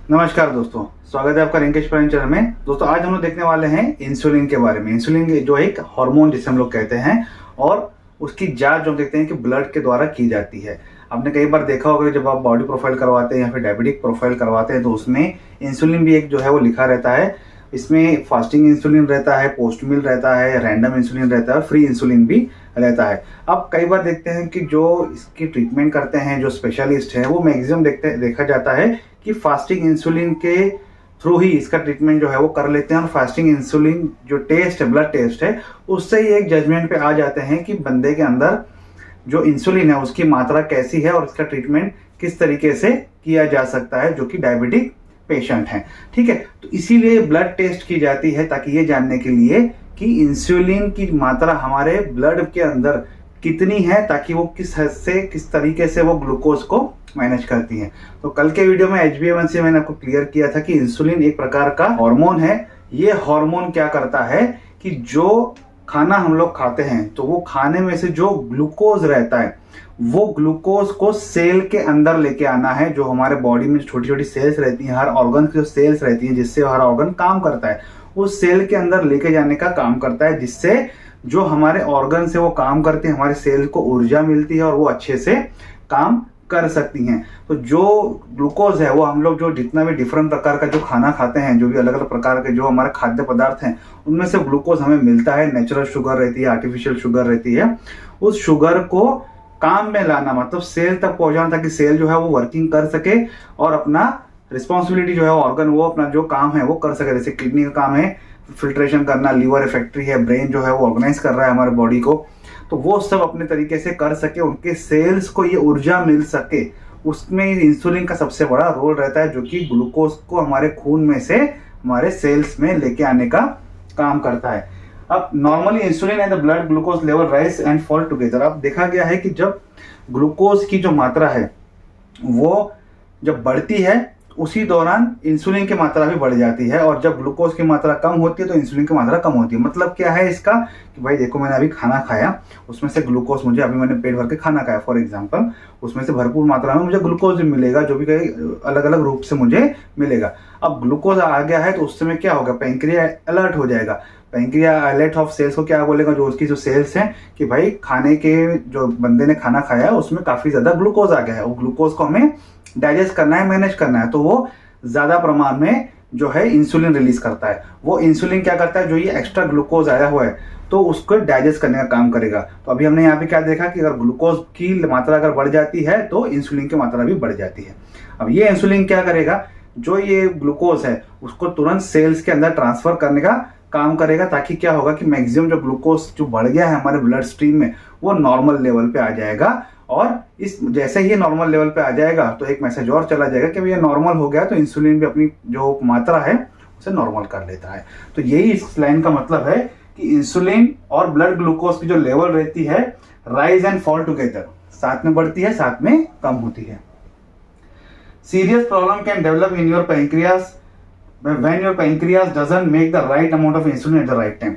नमस्कार दोस्तों, स्वागत है आपका रिंकेश प्राइन चैनल में। दोस्तों आज हम लोग देखने वाले हैं इंसुलिन के बारे में। इंसुलिन जो एक हार्मोन जिसे हम लोग कहते हैं और उसकी जांच जो देखते हैं कि ब्लड के द्वारा की जाती है। आपने कई बार देखा होगा जब आप बॉडी प्रोफाइल करवाते हैं या फिर डायबिटिक प्रोफाइल करवाते हैं तो उसमें इंसुलिन भी एक जो है वो लिखा रहता है। इसमें फास्टिंग इंसुलिन रहता है, पोस्ट मील रहता है, रैंडम इंसुलिन रहता है, फ्री इंसुलिन भी रहता है। अब कई बार देखते हैं कि जो इसकी ट्रीटमेंट करते हैं, जो स्पेशलिस्ट हैं, वो मैक्सिमम देखा जाता है कि फास्टिंग इंसुलिन के थ्रू ही इसका ट्रीटमेंट जो है वो कर लेते हैं। और फास्टिंग इंसुलिन जो टेस्ट है, ब्लड टेस्ट है, उससे ही एक जजमेंट पे आ जाते हैं कि बंदे के अंदर जो इंसुलिन है उसकी मात्रा कैसी है और इसका ट्रीटमेंट किस तरीके से किया जा सकता है, जो कि डायबिटिक पेशेंट हैं। ठीक है, तो इसीलिए ब्लड टेस्ट की जाती है ताकि ये जानने के लिए कि इंसुलिन की मात्रा हमारे ब्लड के अंदर कितनी है, ताकि वो किस हद से, किस तरीके से वो ग्लूकोज को मैनेज करती है। तो कल के वीडियो में HbA1c मैंने आपको क्लियर किया था कि इंसुलिन एक प्रकार का हार्मोन है। ये हार्मोन क्या करता है कि जो खाना हम लोग खाते हैं तो वो खाने में से जो ग्लूकोज रहता है वो ग्लूकोज को सेल के अंदर लेके आना है। जो हमारे बॉडी में छोटी छोटी सेल्स रहती हैं, हर ऑर्गन की जो सेल्स रहती हैं जिससे हर ऑर्गन काम करता है, उस सेल के अंदर लेके जाने का काम करता है, जिससे जो हमारे ऑर्गन से वो काम करते हैं, हमारे सेल को ऊर्जा मिलती है और वो अच्छे से काम कर सकती हैं। तो जो ग्लूकोज है वो हम लोग जो जितना भी डिफरेंट प्रकार का जो खाना खाते हैं, जो भी अलग अलग प्रकार के जो हमारे खाद्य पदार्थ हैं, उनमें से ग्लूकोज हमें मिलता है। नेचुरल शुगर रहती है, आर्टिफिशियल शुगर रहती है। उस शुगर को काम में लाना, मतलब सेल तक पहुंचाना, ताकि सेल जो है वो वर्किंग कर सके और अपना रिस्पॉन्सिबिलिटी जो है ऑर्गन वो अपना जो काम है वो कर सके। जैसे किडनी का काम है फिल्ट्रेशन करना, लीवर फैक्ट्री है, ब्रेन जो है वो ऑर्गेनाइज कर रहा है हमारे बॉडी को, तो वो सब अपने तरीके से कर सके, उनके सेल्स को ये ऊर्जा मिल सके, उसमें इंसुलिन का सबसे बड़ा रोल रहता है, जो कि ग्लूकोज को हमारे खून में से हमारे सेल्स में लेके आने का काम करता है। अब normally insulin and the blood glucose level rise and fall together. अब देखा गया है कि जब ग्लूकोज की जो मात्रा है वो जब बढ़ती है उसी दौरान इंसुलिन की मात्रा भी बढ़ जाती है, और जब ग्लूकोज की मात्रा कम होती है तो इंसुलिन की मात्रा कम होती है। मतलब क्या है इसका कि भाई देखो, मैंने अभी खाना खाया, उसमें से ग्लूकोज मुझे, अभी मैंने पेट भर के खाना खाया फॉर एग्जांपल, उसमें से भरपूर मात्रा में मुझे ग्लूकोज भी मिलेगा, जो भी कहीं अलग अलग रूप से मुझे मिलेगा। अब ग्लूकोज आ गया है तो उस समय क्या होगा, पैंक्रिया अलर्ट हो जाएगा। पैंक्रिया अलर्ट ऑफ सेल्स को क्या बोलेगा, जो उसकी जो सेल्स हैं, कि भाई खाने के जो बंदे ने खाना खाया है उसमें काफी ज्यादा ग्लूकोज आ गया है, वो ग्लूकोज को हमें डाइजेस्ट करना है, मैनेज करना है। तो वो ज्यादा प्रमाण में जो है इंसुलिन रिलीज करता है। वो इंसुलिन क्या करता है, जो ये एक्स्ट्रा ग्लूकोज आया हुआ है तो उसको डाइजेस्ट करने का काम करेगा। तो अभी हमने यहाँ पे क्या देखा कि अगर ग्लूकोज की मात्रा अगर बढ़ जाती है तो इंसुलिन की मात्रा भी बढ़ जाती है। अब ये इंसुलिन क्या करेगा, जो ये ग्लूकोज है उसको तुरंत सेल्स के अंदर ट्रांसफर करने का काम करेगा, ताकि क्या होगा कि मैक्सिमम जो ग्लूकोज जो बढ़ गया है हमारे ब्लड स्ट्रीम में वो नॉर्मल लेवल पे आ जाएगा। और इस जैसे ही नॉर्मल लेवल पे आ जाएगा तो एक मैसेज और चला जाएगा कि ये नॉर्मल हो गया, तो इंसुलिन भी अपनी जो मात्रा है उसे नॉर्मल कर लेता है। तो यही इस लाइन का मतलब है कि इंसुलिन और ब्लड ग्लूकोज की जो लेवल रहती है राइज एंड फॉल टुगेदर, साथ में बढ़ती है, साथ में कम होती है। Serious problem can develop in your pancreas when your pancreas doesn't make the right amount of insulin at the right time।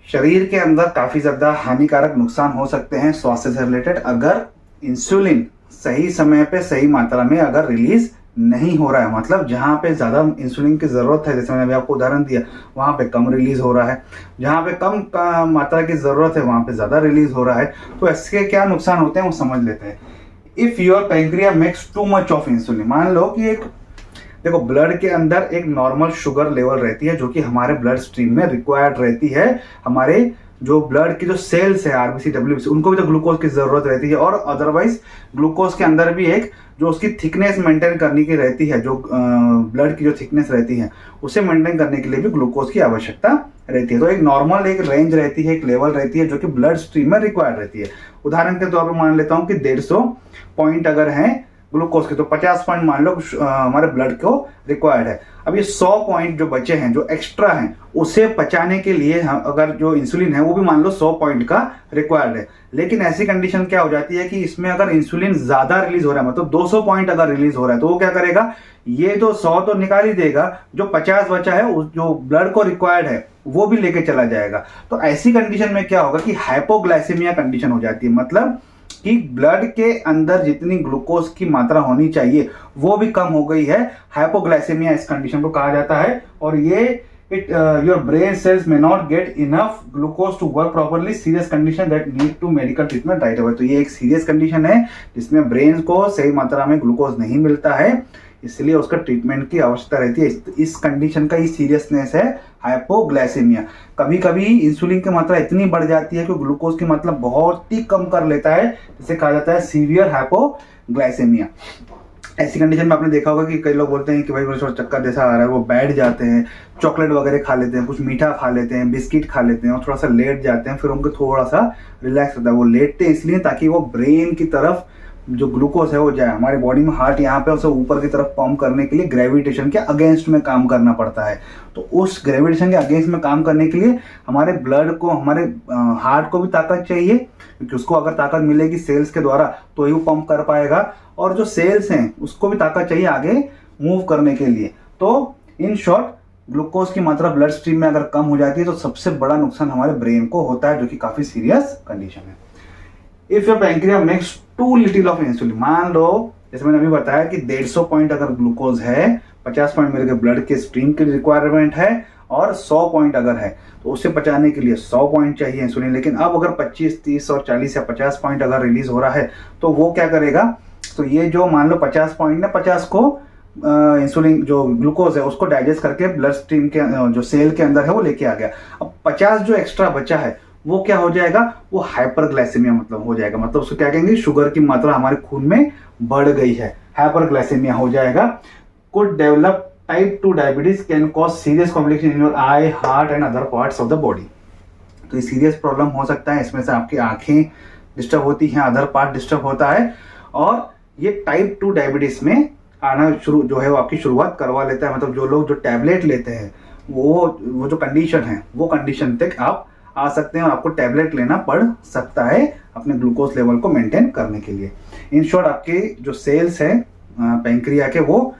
शरीर के अंदर काफी ज्यादा हानिकारक नुकसान हो सकते हैं स्वास्थ्य से रिलेटेड, अगर इंसुलिन सही समय पे सही मात्रा में अगर रिलीज नहीं हो रहा है। मतलब जहां पे ज्यादा इंसुलिन की जरूरत है, जैसे मैंने अभी आपको उदाहरण दिया, वहां पे कम रिलीज हो रहा है, जहां पे कम मात्रा की जरूरत है वहां पे ज्यादा रिलीज हो रहा है। तो इसके क्या नुकसान होते हैं वो समझ लेते हैं। If your pancreas makes too much of insulin, मान लो कि एक देखो ब्लड के अंदर एक नॉर्मल शुगर लेवल रहती है जो कि हमारे ब्लड स्ट्रीम में रिक्वायर्ड रहती है। हमारे जो ब्लड की जो सेल्स है आरबीसी डब्ल्यूबीसी, उनको भी तो ग्लूकोज की जरूरत रहती है, और अदरवाइज ग्लूकोज के अंदर भी एक जो उसकी थिकनेस मेंटेन करने की रहती है, जो ब्लड की जो थिकनेस रहती है उसे मेंटेन करने के लिए भी ग्लूकोज की आवश्यकता रहती है। तो एक नॉर्मल एक रेंज रहती है, एक लेवल रहती है जो कि ब्लड स्ट्रीम में रिक्वायर्ड रहती है। उदाहरण के तौर पर मान लेता हूँ कि 150 पॉइंट अगर है ग्लूकोज के, तो 50 पॉइंट मान लो हमारे ब्लड को रिक्वायर्ड है। अब ये 100 पॉइंट जो बचे हैं, जो एक्स्ट्रा हैं, उसे पचाने के लिए अगर जो इंसुलिन है वो भी मान लो 100 पॉइंट का रिक्वायर्ड है। लेकिन ऐसी कंडीशन क्या हो जाती है कि इसमें अगर इंसुलिन ज्यादा रिलीज हो रहा है, मतलब 200 पॉइंट अगर रिलीज हो रहा है, तो वो क्या करेगा, ये तो 100 तो निकाल ही देगा, जो 50 बचा है जो ब्लड को रिक्वायर्ड है वो भी लेके चला जाएगा। तो ऐसी कंडीशन में क्या होगा कि हाइपोग्लाइसेमिया कंडीशन हो जाती है। मतलब कि ब्लड के अंदर जितनी ग्लूकोज की मात्रा होनी चाहिए वो भी कम हो गई है। हाइपोग्लाइसेमिया इस कंडीशन को कहा जाता है। और ये your brain cells may not get enough glucose to work properly, serious condition that need to medical treatment right away. तो ये एक सीरियस कंडीशन है जिसमें ब्रेन को सही मात्रा में ग्लूकोज नहीं मिलता है, इसलिए उसका ट्रीटमेंट की आवश्यकता रहती है। इस कंडीशन का ही सीरियसनेस है हाइपोग्लाइसेमिया। कभी कभी इंसुलिन की मात्रा इतनी बढ़ जाती है कि ग्लूकोज की मात्रा बहुत ही कम कर लेता है, जिसे कहा जाता है सीवियर हाइपोग्लाइसेमिया। ऐसी कंडीशन में आपने देखा होगा कि कई लोग बोलते हैं कि भाई मुझे थोड़ा चक्कर जैसा आ रहा है, वो बैठ जाते हैं, चॉकलेट वगैरह खा लेते हैं, कुछ मीठा खा लेते हैं, बिस्किट खा लेते हैं और थोड़ा सा लेट जाते हैं, फिर उनको थोड़ा सा रिलैक्स होता है। वो लेटते हैं इसलिए ताकि वो ब्रेन की तरफ जो ग्लूकोज है वो जाए। हमारी बॉडी में हार्ट यहाँ पे उसे ऊपर की तरफ पंप करने के लिए ग्रेविटेशन के अगेंस्ट में काम करना पड़ता है। तो उस ग्रेविटेशन के अगेंस्ट में काम करने के लिए हमारे ब्लड को, हमारे हार्ट को भी ताकत चाहिए, क्योंकि उसको अगर ताकत मिलेगी सेल्स के द्वारा तो ही वो पंप कर पाएगा, और जो सेल्स हैं उसको भी ताकत चाहिए आगे मूव करने के लिए। तो इन शॉर्ट, ग्लूकोज की मात्रा ब्लड स्ट्रीम में अगर कम हो जाती है तो सबसे बड़ा नुकसान हमारे ब्रेन को होता है, जो कि काफी सीरियस कंडीशन है। If your pancreas makes too little of insulin, मान लो जैसे मैंने अभी बताया कि 150 पॉइंट अगर ग्लूकोज है, 50 पॉइंट मेरे ब्लड के स्ट्रीम की रिक्वायरमेंट है, और 100 पॉइंट अगर है तो उसे पचाने के लिए 100 पॉइंट चाहिए इंसुलिन। लेकिन अब अगर 25, 30 और 40 या 50 पॉइंट अगर रिलीज हो रहा है तो वो क्या करेगा, तो ये जो मान लो 50 पॉइंट ने 50 को इंसुलिन जो ग्लूकोज है उसको डाइजेस्ट करके ब्लड स्ट्रीम के जो सेल के अंदर है वो लेके आ गया। अब 50 जो एक्स्ट्रा बचा है वो क्या हो जाएगा, वो हाइपरग्लाइसेमिया मतलब हो जाएगा। मतलब उसको क्या कहेंगे, शुगर की मात्रा हमारे खून में बढ़ गई है, हाइपरग्लाइसेमिया हो जाएगा। Could develop type 2 diabetes can cause serious complication in your I, heart and other parts of the body. तो ये सीरियस प्रॉब्लम हो सकता है। इसमें से आपकी आंखें डिस्टर्ब होती हैं, अदर पार्ट डिस्टर्ब होता है, और ये टाइप 2 डायबिटीज में आना शुरू जो है वो आपकी शुरुआत करवा लेता है। मतलब जो लोग जो टैबलेट लेते हैं वो जो कंडीशन है वो कंडीशन तक आप आ सकते हैं, और आपको टैबलेट लेना पड़ सकता है अपने ग्लूकोज लेवल को मेंटेन करने के लिए। इन शॉर्ट, आपके जो सेल्स हैं पैंक्रिया के वो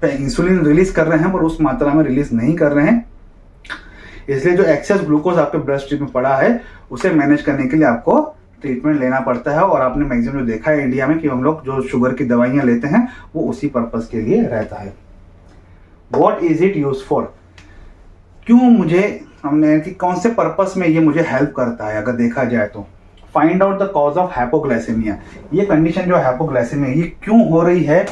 इंसुलिन रिलीज कर रहे हैं पर उस मात्रा में रिलीज नहीं कर रहे हैं, इसलिए जो एक्सेस ग्लूकोज आपके ब्लड स्ट्रीम में पड़ा है उसे मैनेज करने के लिए आपको ट्रीटमेंट लेना पड़ता है। और आपने मैक्सिमम जो देखा है इंडिया में कि हम लोग जो शुगर की दवाइयां लेते हैं वो उसी पर्पज के लिए रहता है। What is it use for, क्यों मुझे हमने कि कौन से पर्पस में ये मुझे हेल्प करता है अगर देखा जाए तो। Find out the cause of hypoglycemia, ये कंडीशन जो हाइपोग्लाइसेमिया ये क्यों हो रही है,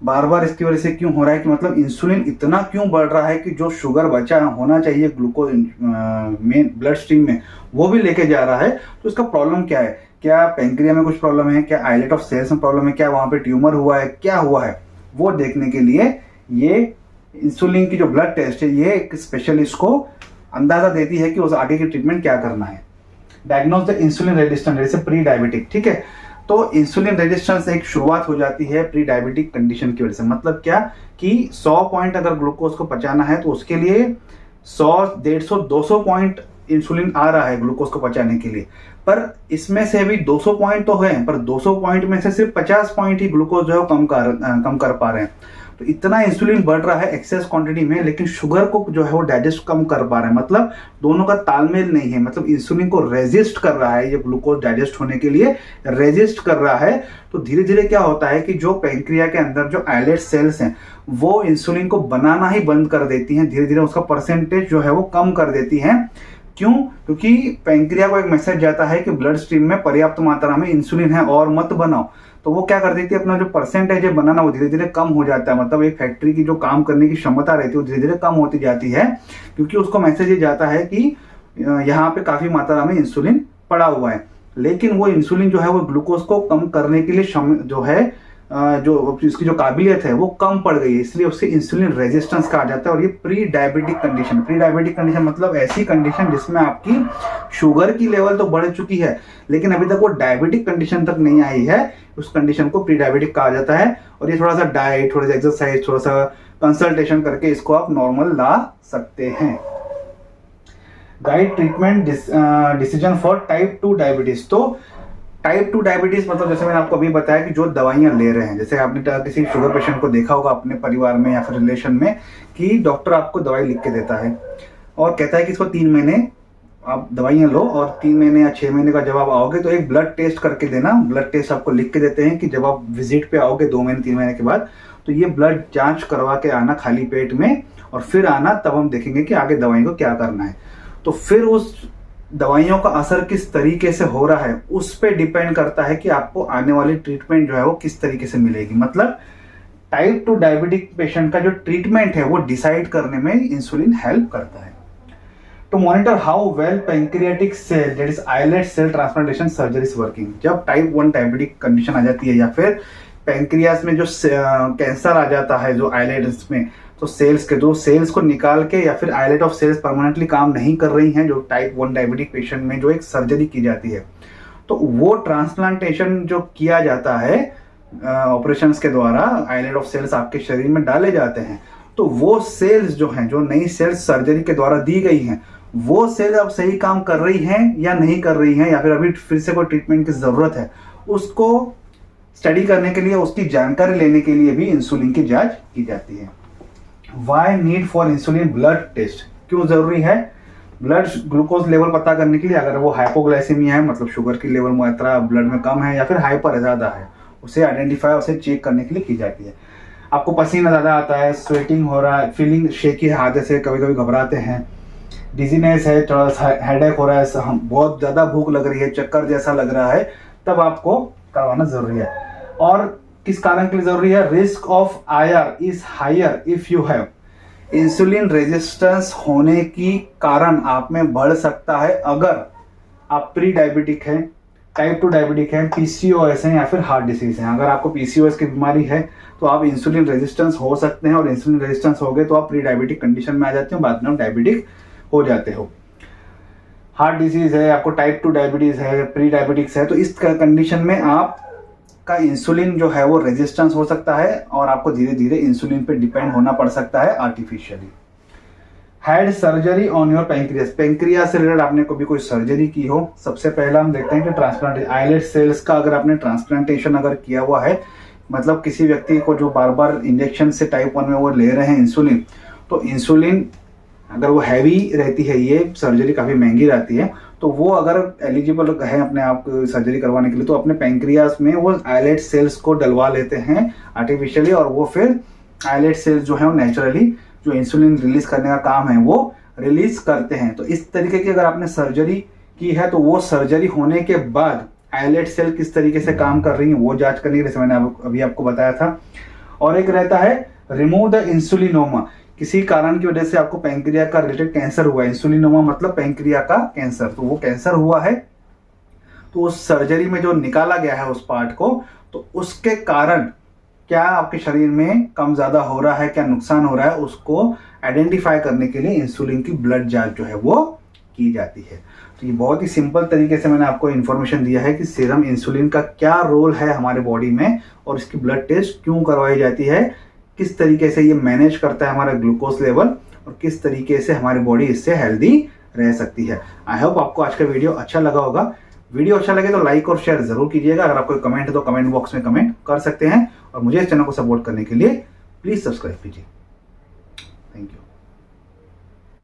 बार बार इसकी वजह से क्यों हो रहा है, कि मतलब इंसुलिन इतना क्यों बढ़ रहा है कि जो शुगर बचा होना चाहिए ग्लूकोज में ब्लड स्ट्रीम में वो भी लेके जा रहा है। तो इसका प्रॉब्लम क्या है, क्या पैंक्रिया में कुछ प्रॉब्लम है, क्या आइलेट ऑफ सेल्स में प्रॉब्लम है, क्या वहां पे ट्यूमर हुआ है, क्या हुआ है, वो देखने के लिए ये इंसुलिन की जो ब्लड टेस्ट है ये एक स्पेशलिस्ट को अंदाजा देती है कि उस आगे की ट्रीटमेंट क्या करना है। डायग्नोज द इंसुलिन रेजिस्टेंस, जैसे प्री डायबिटिक, ठीक है। तो इंसुलिन रेजिस्टेंस एक शुरुआत हो जाती है प्री डायबिटिक कंडीशन की वजह से। मतलब क्या कि 100 पॉइंट अगर ग्लूकोज को पचाना है तो उसके लिए 100, 150, 200 पॉइंट इंसुलिन आ रहा है ग्लूकोज को पचाने के लिए, पर इसमें से भी 200 पॉइंट तो है, पर 200 पॉइंट में से सिर्फ 50 पॉइंट ही ग्लूकोज जो है कम कर पा रहे हैं। तो इतना इंसुलिन बढ़ रहा है एक्सेस क्वांटिटी में, लेकिन शुगर को जो है वो डाइजेस्ट कम कर पा रहे हैं। मतलब दोनों का तालमेल नहीं है, मतलब इंसुलिन को रेजिस्ट कर रहा है, ये ग्लूकोज डाइजेस्ट होने के लिए रेजिस्ट कर रहा है। तो धीरे धीरे क्या होता है कि जो पैंक्रिया के अंदर जो आइलेट सेल्स हैं वो इंसुलिन को बनाना ही बंद कर देती हैं, धीरे धीरे उसका परसेंटेज जो है वो कम कर देती हैं। क्यों? क्योंकि पैंक्रिया को एक मैसेज जाता है कि ब्लड स्ट्रीम में पर्याप्त मात्रा में इंसुलिन है और मत बनाओ। तो वो क्या कर देती है, अपना जो परसेंटेज है बनाना वो धीरे धीरे कम हो जाता है। मतलब एक फैक्ट्री की जो काम करने की क्षमता रहती है वो धीरे धीरे कम होती जाती है, क्योंकि उसको मैसेज ये जाता है कि यहाँ पे काफी मात्रा में इंसुलिन पड़ा हुआ है। लेकिन वो इंसुलिन जो है वो ग्लूकोज को कम करने के लिए जो है जो इसकी जो काबिलियत है वो कम पड़ गई है, इसलिए उससे इंसुलिन रेजिस्टेंस कहा जाता है। और ये प्री डायबिटिक कंडीशन मतलब ऐसी कंडीशन जिसमें आपकी शुगर की लेवल तो बढ़ चुकी है लेकिन अभी तक वो डायबिटिक कंडीशन तक नहीं आई है, उस कंडीशन को प्री डायबिटिक कहा जाता है। और ये थोड़ा सा डाइट, थोड़ा सा एक्सरसाइज, थोड़ा सा कंसल्टेशन करके इसको आप नॉर्मल ला सकते हैं। Guide treatment decision for type 2 diabetes. तो टाइप 2 डायबिटीज मतलब जैसे मैंने आपको अभी बताया कि जो दवाइयां ले रहे हैं, जैसे आपने किसी शुगर पेशेंट को देखा होगा अपने परिवार में या फिर रिलेशन में कि डॉक्टर आपको दवाई लिख के देता है और कहता है कि इसको 3 महीने आप दवाइयाँ लो और 3 महीने या 6 महीने का जब आप आओगे तो एक ब्लड टेस्ट करके देना। ब्लड टेस्ट आपको लिख के देते हैं कि जब आप विजिट पे आओगे 2 महीने 3 महीने के बाद, तो ये ब्लड जांच करवा के आना खाली पेट में, और फिर आना, तब हम देखेंगे कि आगे दवाई को क्या करना है। तो फिर उस दवाइयों का असर किस तरीके से हो रहा है उस पर डिपेंड करता है कि आपको आने वाली ट्रीटमेंट जो है वो किस तरीके से मिलेगी। मतलब टाइप 2 डायबिटिक पेशेंट का जो ट्रीटमेंट है वो डिसाइड करने में इंसुलिन हेल्प करता है। To monitor how well pancreatic cell that is islet cell transplantation surgery is working. जब टाइप 1 डायबिटिक कंडीशन आ जाती है या फिर पैंक्रियास में जो कैंसर आ जाता है जो आइलेट्स में, तो सेल्स के, जो सेल्स को निकाल के या फिर आइलेट ऑफ सेल्स परमानेंटली काम नहीं कर रही हैं, जो टाइप 1 डायबिटिक पेशेंट में जो एक सर्जरी की जाती है, तो वो ट्रांसप्लांटेशन जो किया जाता है ऑपरेशंस के द्वारा, आइलेट ऑफ सेल्स आपके शरीर में डाले जाते हैं, तो वो सेल्स जो हैं, जो नई सेल्स सर्जरी के द्वारा दी गई हैं, वो सेल्स अब सही काम कर रही हैं या नहीं कर रही हैं, या फिर अभी फिर से कोई ट्रीटमेंट की जरूरत है, उसको स्टडी करने के लिए, उसकी जानकारी लेने के लिए भी इंसुलिन की जांच की जाती है। Why need for insulin blood test, क्यों जरूरी है ब्लड ग्लूकोज लेवल पता करने के लिए? अगर वो हाइपोग्लाइसेमिया है, मतलब शुगर की लेवल मात्रा ब्लड में कम है, या फिर हाइपर ज्यादा है, उसे आइडेंटिफाई, उसे चेक करने के लिए की जाती है। आपको पसीना ज्यादा आता है, स्वेटिंग हो रहा है, फीलिंग शेकी है, हाथ से कभी कभी घबराते हैं, डिजीनेस है, थोड़ा सा हेडेक हो रहा है, हम बहुत ज्यादा भूख लग रही है, चक्कर जैसा लग रहा है, तब आपको करवाना जरूरी है। और किस कारण के लिए जरूरी है? Risk of ire is higher if you have, insulin resistance होने की कारण आप में बढ़ सकता है अगर आप प्री डायबिटिक हैं, टाइप 2 डायबिटिक है, पीसीओएस है, या फिर हार्ट डिसीज है। अगर आपको पीसीओएस की बीमारी है तो आप इंसुलिन रेजिस्टेंस हो सकते हैं, और इंसुलिन रेजिस्टेंस हो गए तो आप प्री डायबिटिक कंडीशन में आ जाते हो, बाद में आप डायबिटिक हो जाते हो। हार्ट डिसीज है, आपको टाइप 2 डायबिटीज है, प्री डायबिटिक्स है, तो इस कंडीशन में आप का इंसुलिन जो है वो रेजिस्टेंस हो सकता है, और आपको धीरे धीरे इंसुलिन पे डिपेंड होना पड़ सकता है artificially. Had surgery on your pancreas, pancreas से रिलेटेड आपने कभी कोई सर्जरी की हो? सबसे पहला हम देखते हैं कि ट्रांसप्लांटेशन, आइलेट सेल्स का अगर आपने ट्रांसप्लांटेशन अगर किया हुआ है, मतलब किसी व्यक्ति को जो बार बार इंजेक्शन से टाइप 1 में वो ले रहे हैं इंसुलिन, तो इंसुलिन अगर वो हैवी रहती है, ये सर्जरी काफ़ी महंगी रहती है, तो वो अगर एलिजिबल है अपने आप सर्जरी करवाने के लिए, तो अपने पैंक्रियास में वो आइलेट सेल्स को डलवा लेते हैं आर्टिफिशियली, और वो फिर आइलेट सेल्स जो है वो नेचुरली जो इंसुलिन रिलीज करने का काम है वो रिलीज करते हैं। तो इस तरीके की अगर आपने सर्जरी की है, तो वो सर्जरी होने के बाद आइलेट सेल किस तरीके से काम कर रही है वो जांच करने के लिए, जैसे मैंने अभी आपको बताया था। और एक रहता है रिमूव द इंसुलिनोमा, किसी कारण की वजह से आपको पैंक्रिया का रिलेटेड कैंसर हुआ है, इंसुलिनोमा मतलब पैंक्रिया का कैंसर, तो वो कैंसर हुआ है, तो उस सर्जरी में जो निकाला गया है उस पार्ट को, तो उसके कारण क्या आपके शरीर में कम ज्यादा हो रहा है, क्या नुकसान हो रहा है, उसको आइडेंटिफाई करने के लिए इंसुलिन की ब्लड जांच जो है वो की जाती है। तो ये बहुत ही सिंपल तरीके से मैंने आपको इन्फॉर्मेशन दिया है कि सीरम इंसुलिन का क्या रोल है हमारे बॉडी में, और इसकी ब्लड टेस्ट क्यों करवाई जाती है, किस तरीके से ये मैनेज करता है हमारा ग्लूकोज लेवल, और किस तरीके से हमारी बॉडी इससे हेल्दी रह सकती है। आई होप आपको आज का वीडियो अच्छा लगा होगा। वीडियो अच्छा लगे तो लाइक और शेयर जरूर कीजिएगा। अगर आपको कमेंट है तो कमेंट बॉक्स में कमेंट कर सकते हैं, और मुझे इस चैनल को सपोर्ट करने के लिए प्लीज सब्सक्राइब कीजिए। Thank you.